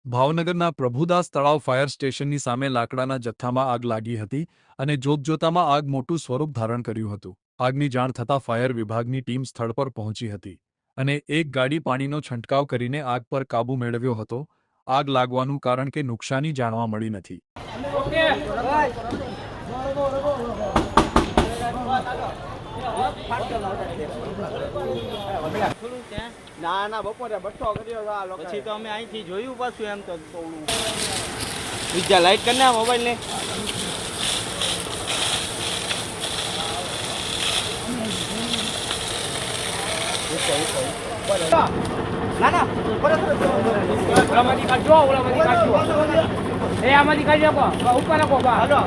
ભાવનગરના પ્રભુદાસ તળાવ ફાયર સ્ટેશનની સામે લાકડાના જથ્થામાં આગ લાગી હતી અને જોતજોતામાં આગ મોટું સ્વરૂપ ધારણ કર્યું હતું. આગની જાણ થતાં ફાયર વિભાગની ટીમ સ્થળ પર પહોંચી હતી અને એક ગાડી પાણીનો છંટકાવ કરીને આગ પર કાબૂ મેળવ્યો હતો. આગ લાગવાનું કારણ કે નુકસાની જાણવા મળી નથી. ના ના બપોરે બઠ્ઠો કર્યો પછી તો અમે અહીંથી જોયું પાછું એમ તો બીજા લાઈટ કરી ને મોબાઈલ ને ના ના ઓલામાંથી કાઢજો ઓલામાંથી કાઢજો એ આમાંથી કાઢી નાખો ઉપર નાખો હાલો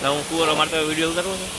હું કુવારો મારતો વિડીયો કરું છું.